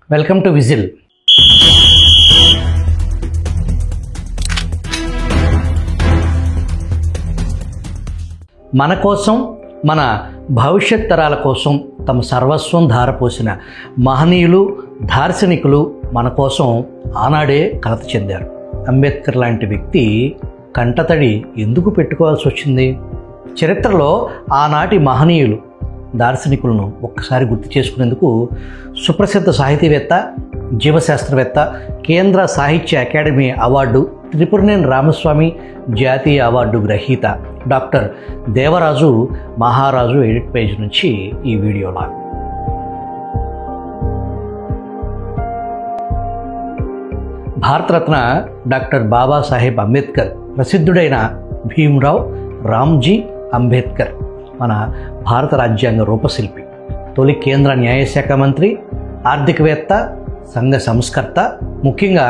Welcome to whistle. మన కోసం, మన భవిష్యత్ తరాల కోసం తమ సర్వస్వం ధారపోసిన మహనీయులు, దార్శనికులు మన కోసం ఆనాడే కలత చెందారు. అంబేద్కర్ లాంటి వ్యక్తి కంటతడి ఎందుకు పెట్టుకోవాల్సి వచ్చింది? చరిత్రలో ఆనాటి మహనీయులు, దార్శనికులను ఒక్కసారి గుర్తు చేసుకునేందుకు సుప్రసిద్ధ సాహితీవేత్త, జీవశాస్త్రవేత్త, కేంద్ర సాహిత్య అకాడమీ అవార్డు, త్రిపురనేని రామస్వామి జాతీయ అవార్డు గ్రహీత డాక్టర్ దేవరాజు మహారాజు ఎడిట్ పేజ్ నుంచి ఈ వీడియోలా. భారతరత్న డాక్టర్ బాబాసాహెబ్ అంబేద్కర్, ప్రసిద్ధుడైన భీమ్రావ్ రామ్జీ అంబేద్కర్ మన భారత రాజ్యాంగ రూపశిల్పి, తొలి కేంద్ర న్యాయశాఖ మంత్రి, ఆర్థికవేత్త, సంఘ సంస్కర్త, ముఖ్యంగా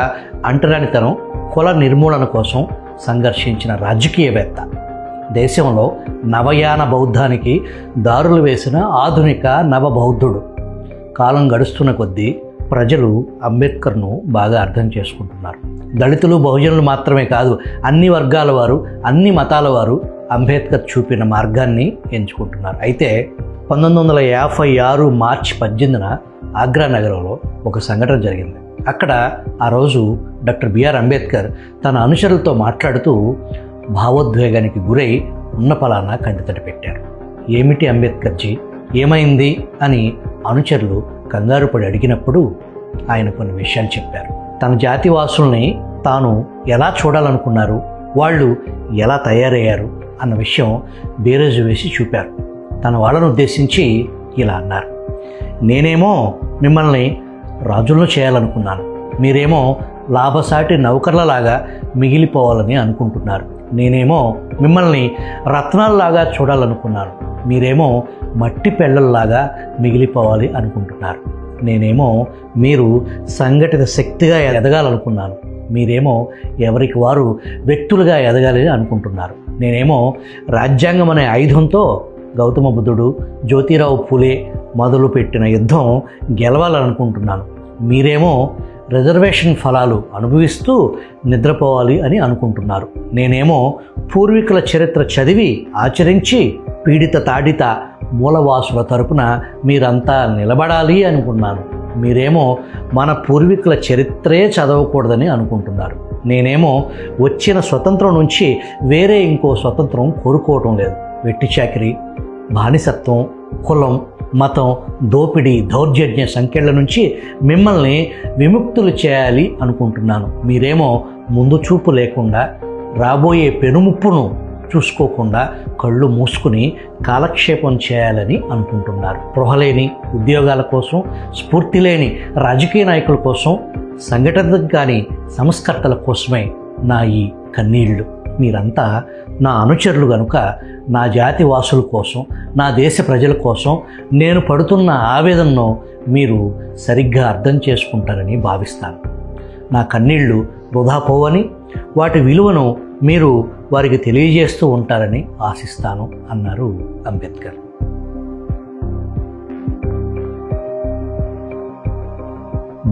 అంటరానితనం, కుల నిర్మూలన కోసం సంఘర్షించిన రాజకీయవేత్త, దేశంలో నవయాన బౌద్ధానికి దారులు వేసిన ఆధునిక నవబౌద్ధుడు. కాలం గడుస్తున్న కొద్దీ ప్రజలు అంబేద్కర్ను బాగా అర్థం చేసుకుంటున్నారు. దళితులు, బహుజనులు మాత్రమే కాదు, అన్ని వర్గాల వారు, అన్ని మతాల వారు అంబేద్కర్ చూపిన మార్గాన్ని ఎంచుకుంటున్నారు. అయితే 1956 మార్చి 18న ఆగ్రా నగరంలో ఒక సంఘటన జరిగింది. అక్కడ ఆ రోజు డాక్టర్ బిఆర్ అంబేద్కర్ తన అనుచరులతో మాట్లాడుతూ భావోద్వేగానికి గురై ఉన్న పలానా కంటితడి పెట్టారు. ఏమిటి అంబేద్కర్జీ, ఏమైంది అని అనుచరులు కంగారు పడి అడిగినప్పుడు ఆయన కొన్ని విషయాలు చెప్పారు. తన జాతివాసుల్ని తాను ఎలా చూడాలనుకున్నారు, వాళ్ళు ఎలా తయారయ్యారు అన్న విషయం బేరేజు వేసి చూపారు. తన వాళ్ళను ఉద్దేశించి ఇలా అన్నారు: నేనేమో మిమ్మల్ని రాజులను చేయాలనుకున్నాను, మీరేమో లాభసాటి నౌకర్లలాగా మిగిలిపోవాలని అనుకుంటున్నారు. నేనేమో మిమ్మల్ని రత్నాల్లాగా చూడాలనుకున్నాను, మీరేమో మట్టి పెళ్ళల్లాగా మిగిలిపోవాలి అనుకుంటున్నారు. నేనేమో మీరు సంఘటిత శక్తిగా ఎదగాలనుకున్నాను, మీరేమో ఎవరికి వారు వ్యక్తులుగా ఎదగాలి అనుకుంటున్నారు. నేనేమో రాజ్యాంగం అనే ఆయుధంతో గౌతమ బుద్ధుడు, జ్యోతిరావు ఫులే మొదలుపెట్టిన యుద్ధం గెలవాలనుకుంటున్నాను. మీరేమో రిజర్వేషన్ ఫలాలు అనుభవిస్తూ నిద్రపోవాలి అని అనుకుంటున్నారు. నేనేమో పూర్వీకుల చరిత్ర చదివి ఆచరించి పీడిత తాడిత మూలవాసుల తరపున మీరంతా నిలబడాలి అనుకున్నాను. మీరేమో మన పూర్వీకుల చరిత్రే చదవకూడదని అనుకుంటున్నారు. నేనేమో వచ్చిన స్వతంత్రం నుంచి వేరే ఇంకో స్వతంత్రం కోరుకోవటం లేదు. వెట్టి చాకిరి, బానిసత్వం, కులం, మతం, దోపిడీ, దౌర్జన్య సంఖ్యల నుంచి మిమ్మల్ని విముక్తులు చేయాలి అనుకుంటున్నాను. మీరేమో ముందు చూపు లేకుండా రాబోయే పెనుముప్పును చూసుకోకుండా కళ్ళు మూసుకుని కాలక్షేపం చేయాలని అనుకుంటున్నారు. స్పృహలేని ఉద్యోగాల కోసం, స్ఫూర్తి లేని రాజకీయ నాయకుల కోసం, సంఘటన కాని సంస్కర్తల కోసమే నా ఈ కన్నీళ్లు. మీరంతా నా అనుచరులు గనుక నా జాతి వాసుల కోసం, నా దేశ ప్రజల కోసం నేను పడుతున్న ఆవేదనను మీరు సరిగ్గా అర్థం చేసుకుంటారని భావిస్తాను. నా కన్నీళ్లు వృధా పోవని, వాటి విలువను మీరు వారికి తెలియజేస్తూ ఉంటారని ఆశిస్తాను అన్నారు అంబేద్కర్.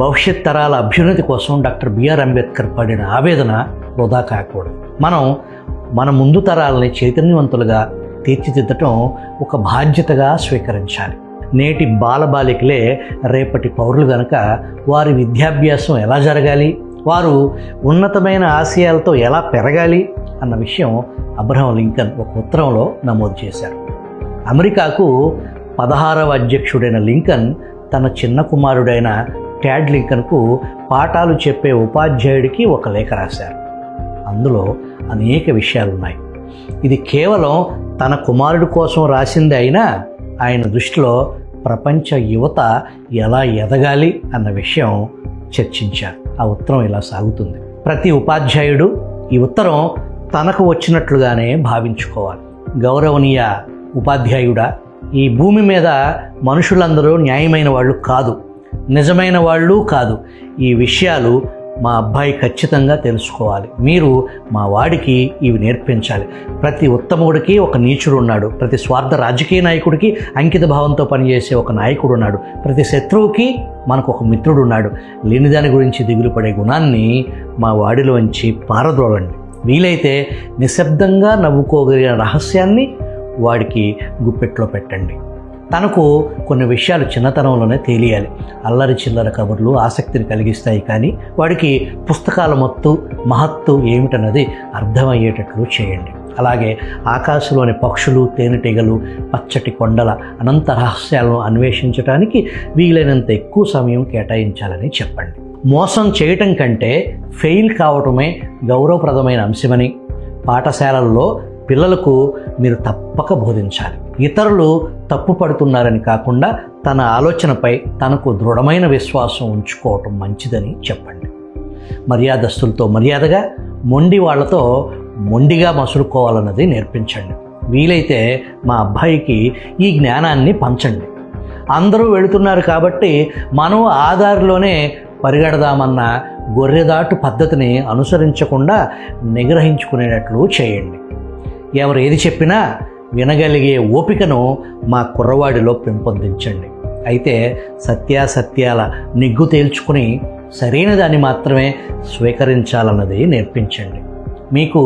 భవిష్యత్ తరాల అభ్యున్నతి కోసం డాక్టర్ బిఆర్ అంబేద్కర్ పడిన ఆవేదన వృధా కాకూడదు. మనం మన ముందు తరాలని చైతన్యవంతులుగా తీర్చిదిద్దటం ఒక బాధ్యతగా స్వీకరించాలి. నేటి బాలబాలికలే రేపటి పౌరులు గనక వారి విద్యాభ్యాసం ఎలా జరగాలి, వారు ఉన్నతమైన ఆశయాలతో ఎలా పెరగాలి అన్న విషయం అబ్రహం లింకన్ ఒక ఉత్తరంలో నమోదు చేశారు. అమెరికాకు 16వ అధ్యక్షుడైన లింకన్ తన చిన్న కుమారుడైన ట్యాడ్ లింకన్కు పాఠాలు చెప్పే ఉపాధ్యాయుడికి ఒక లేఖ రాశారు. అందులో అనేక విషయాలున్నాయి. ఇది కేవలం తన కుమారుడి కోసం రాసింది అయినా ఆయన దృష్టిలో ప్రపంచ యువత ఎలా ఎదగాలి అన్న విషయం చర్చించారు. ఆ ఉత్తరం ఇలా సాగుతుంది: ప్రతి ఉపాధ్యాయుడు ఈ ఉత్తరం తనకు వచ్చినట్లుగానే భావించుకోవాలి. గౌరవనీయ ఉపాధ్యాయుడా, ఈ భూమి మీద మనుషులందరూ న్యాయమైన వాళ్ళు కాదు, నిజమైన వాళ్ళు కాదు. ఈ విషయాలు మా అబ్బాయి ఖచ్చితంగా తెలుసుకోవాలి. మీరు మా వాడికి ఇవి నేర్పించాలి. ప్రతి ఉత్తముడికి ఒక నీచుడు ఉన్నాడు. ప్రతి స్వార్థ రాజకీయ నాయకుడికి అంకిత భావంతో పనిచేసే ఒక నాయకుడు ఉన్నాడు. ప్రతి శత్రువుకి మనకు ఒక మిత్రుడు ఉన్నాడు. లేని దాని గురించి దిగులు పడే గుణాన్ని మా వాడిలోంచి పారద్రోలండి. వీలైతే నిశ్శబ్దంగా నవ్వుకోగలిగిన రహస్యాన్ని వాడికి గుప్పెట్లో పెట్టండి. తనకు కొన్ని విషయాలు చిన్నతనంలోనే తెలియాలి. అల్లరి చిల్లర కబుర్లు ఆసక్తిని కలిగిస్తాయి, కానీ వాడికి పుస్తకాల మహత్తు ఏమిటన్నది అర్థమయ్యేటట్లు చేయండి. అలాగే ఆకాశంలోని పక్షులు, తేనెటీగలు, పచ్చటి కొండల అనంత రహస్యాలను అన్వేషించడానికి వీలైనంత ఎక్కువ సమయం కేటాయించాలని చెప్పండి. మోసం చేయటం కంటే ఫెయిల్ కావటమే గౌరవప్రదమైన అంశమని పాఠశాలల్లో పిల్లలకు మీరు తప్పక బోధించాలి. ఇతరులు తప్పు పడుతున్నారని కాకుండా తన ఆలోచనపై తనకు దృఢమైన విశ్వాసం ఉంచుకోవటం మంచిదని చెప్పండి. మర్యాదస్తులతో మర్యాదగా, మొండి వాళ్లతో మొండిగా మసులుకోవాలన్నది నేర్పించండి. వీలైతే మా అబ్బాయికి ఈ జ్ఞానాన్ని పంచండి. అందరూ వెళుతున్నారు కాబట్టి మనం ఆ దారిలోనే పరిగెడదామన్న గొర్రెదాటు పద్ధతిని అనుసరించకుండా నిగ్రహించుకునేటట్లు చేయండి. ఎవరు ఏది చెప్పినా వినగలిగే ఓపికను మా కుర్రవాడిలో పెంపొందించండి. అయితే సత్యాసత్యాల నిగ్గు తేల్చుకుని సరైన దాన్ని మాత్రమే స్వీకరించాలన్నది నేర్పించండి. మీకు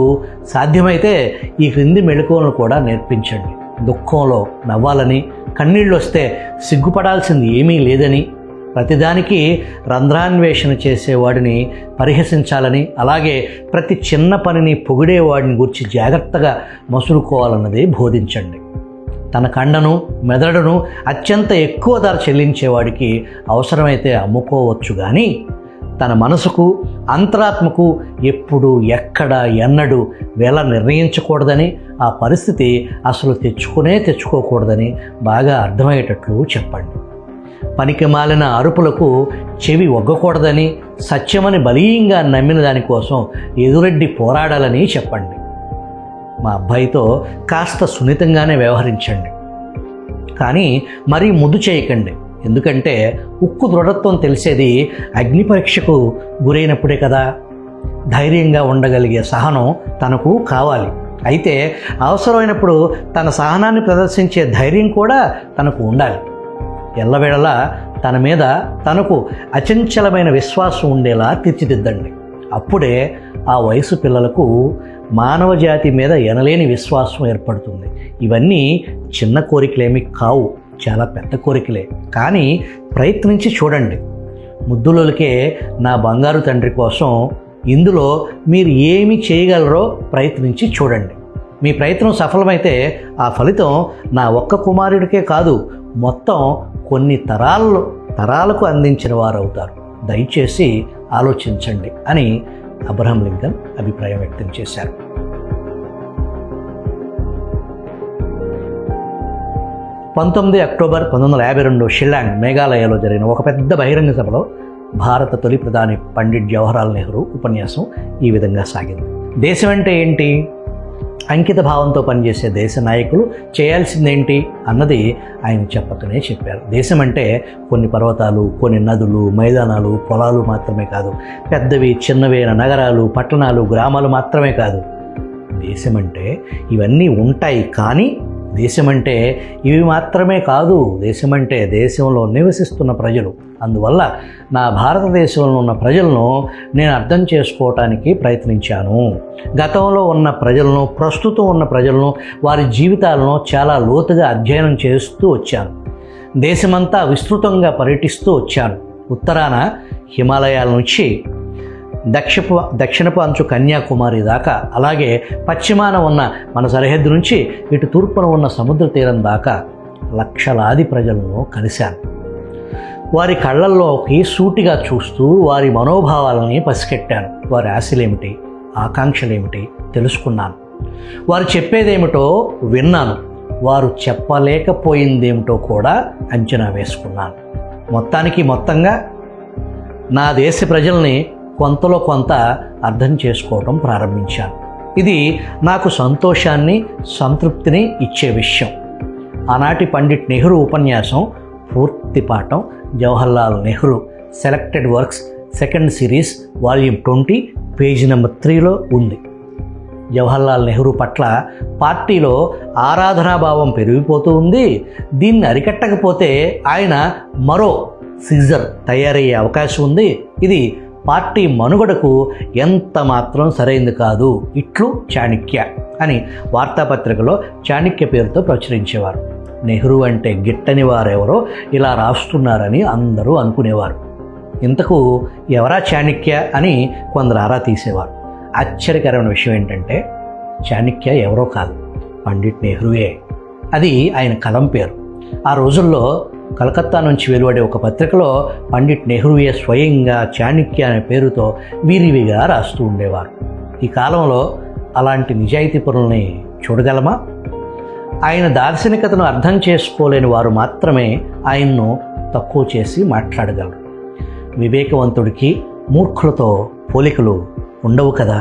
సాధ్యమైతే ఈ క్రింది మెళకువలను కూడా నేర్పించండి. దుఃఖంలో నవ్వాలని, కన్నీళ్ళు వస్తే సిగ్గుపడాల్సింది ఏమీ లేదని, ప్రతిదానికి రంధ్రాన్వేషణ చేసేవాడిని పరిహసించాలని, అలాగే ప్రతి చిన్న పనిని పొగిడేవాడిని గురించి జాగ్రత్తగా మసులుకోవాలన్నది బోధించండి. తన కండను, మెదడును అత్యంత ఎక్కువ ధర చెల్లించేవాడికి అవసరమైతే అమ్ముకోవచ్చు, కానీ తన మనసుకు, అంతరాత్మకు ఎప్పుడు, ఎక్కడ, ఎన్నడూ వేళ నిర్ణయించకూడదని, ఆ పరిస్థితి అసలు తెచ్చుకోకూడదని బాగా అర్థమయ్యేటట్లు చెప్పండి. పనికి మాలిన అరుపులకు చెవి ఒగ్గకూడదని, సత్యమని బలీయంగా నమ్మిన దానికోసం ఎదురెడ్డి పోరాడాలని చెప్పండి. మా అబ్బాయితో కాస్త సున్నితంగానే వ్యవహరించండి, కానీ మరీ ముద్దు చేయకండి. ఎందుకంటే ఉక్కు దృఢత్వం తెలిసేది అగ్ని పరీక్షకు గురైనప్పుడే కదా. ధైర్యంగా ఉండగలిగే సహనం తనకు కావాలి. అయితే అవసరమైనప్పుడు తన సహనాన్ని ప్రదర్శించే ధైర్యం కూడా తనకు ఉండాలి. ఎల్లవేళలా తన మీద తనకు అచంచలమైన విశ్వాసం ఉండేలా తీర్చిదిద్దండి. అప్పుడే ఆ వయసు పిల్లలకు మానవ జాతి మీద ఎనలేని విశ్వాసం ఏర్పడుతుంది. ఇవన్నీ చిన్న కోరికలేమి కావు, చాలా పెద్ద కోరికలే. కానీ ప్రయత్నించి చూడండి. ముద్దులకే నా బంగారు తండ్రి కోసం ఇందులో మీరు ఏమి చేయగలరో ప్రయత్నించి చూడండి. మీ ప్రయత్నం సఫలమైతే ఆ ఫలితం నా ఒక్క కుమారుడికే కాదు, మొత్తం కొన్ని తరాలకు అందించిన వారు అవుతారు. దయచేసి ఆలోచించండి అని అబ్రహం లింకన్ అభిప్రాయం వ్యక్తం చేశారు. అక్టోబర్ 1952 షిల్లాంగ్, మేఘాలయలో జరిగిన ఒక పెద్ద బహిరంగ సభలో భారత తొలి ప్రధాని పండిట్ జవహర్లాల్ నెహ్రూ ఉపన్యాసం ఈ విధంగా సాగింది. దేశం అంటే ఏంటి? అంకిత భావంతో పనిచేసే దేశ నాయకులు చేయాల్సిందేంటి అన్నది ఆయన చెప్పకనే చెప్పారు. దేశం అంటే కొన్ని పర్వతాలు, కొన్ని నదులు, మైదానాలు, పొలాలు మాత్రమే కాదు. పెద్దవి, చిన్నవి అయిన నగరాలు, పట్టణాలు, గ్రామాలు మాత్రమే కాదు. దేశం అంటే ఇవన్నీ ఉంటాయి, కానీ దేశం అంటే ఇవి మాత్రమే కాదు. దేశం అంటే దేశంలో నివసిస్తున్న ప్రజలు. అందువల్ల నా భారతదేశంలో ఉన్న ప్రజలను నేను అర్థం చేసుకోవటానికి ప్రయత్నించాను. గతంలో ఉన్న ప్రజలను, ప్రస్తుతం ఉన్న ప్రజలను, వారి జీవితాలను చాలా లోతుగా అధ్యయనం చేస్తూ వచ్చాను. దేశమంతా విస్తృతంగా పర్యటిస్తూ వచ్చాను. ఉత్తరాన హిమాలయాల నుంచి దక్షిణపు అంచు కన్యాకుమారి దాకా, అలాగే పశ్చిమాన ఉన్న మన సరిహద్దు నుంచి ఇటు తూర్పున ఉన్న సముద్ర తీరం దాకా లక్షలాది ప్రజలను కలిశాను. వారి కళ్ళల్లోకి సూటిగా చూస్తూ వారి మనోభావాలని పసిగట్టాను. వారి ఆశలేమిటి, ఆకాంక్షలేమిటి తెలుసుకున్నాను. వారు చెప్పేదేమిటో విన్నాను. వారు చెప్పలేకపోయిందేమిటో కూడా అంచనా వేసుకున్నాను. మొత్తంగా నా దేశ ప్రజల్ని కొంతలో కొంత అర్థం చేసుకోవటం ప్రారంభించాను. ఇది నాకు సంతోషాన్ని, సంతృప్తిని ఇచ్చే విషయం. ఆనాటి పండిట్ నెహ్రూ ఉపన్యాసం పూర్తి పాఠం Jawaharlal Nehru selected works second series volume 20 page number 3లో ఉంది. జవహర్లాల్ నెహ్రూ పట్ల పార్టీలో ఆరాధనాభావం పెరిగిపోతూ ఉంది. దీన్ని అరికట్టకపోతే ఆయన మరో సీజర్ తయారయ్యే అవకాశం ఉంది. ఇది పార్టీ మనుగడకు ఎంత మాత్రం సరైంది కాదు. ఇట్లు చాణక్య అని వార్తాపత్రికలో చాణక్య పేరుతో ప్రచురించేవారు. నెహ్రూ అంటే గిట్టని వారెవరో ఇలా రాస్తున్నారని అందరూ అనుకునేవారు. ఇంతకు ఎవరా చాణక్య అని కొందరు ఆరా తీసేవారు. ఆశ్చర్యకరమైన విషయం ఏంటంటే చాణక్య ఎవరో కాదు, పండిట్ నెహ్రూయే. అది ఆయన కలం పేరు. ఆ రోజుల్లో కలకత్తా నుంచి వెలువడే ఒక పత్రికలో పండిట్ నెహ్రూయే స్వయంగా చాణక్య అనే పేరుతో విరివిగా రాస్తూ ఉండేవారు. ఈ కాలంలో అలాంటి నిజాయితీ పరుల్ని చూడగలమా? ఆయన దార్శనికతను అర్థం చేసుకోలేని వారు మాత్రమే ఆయన్ను తక్కువ చేసి మాట్లాడగలరు. వివేకవంతుడికి మూర్ఖులతో పోలికలు ఉండవు కదా.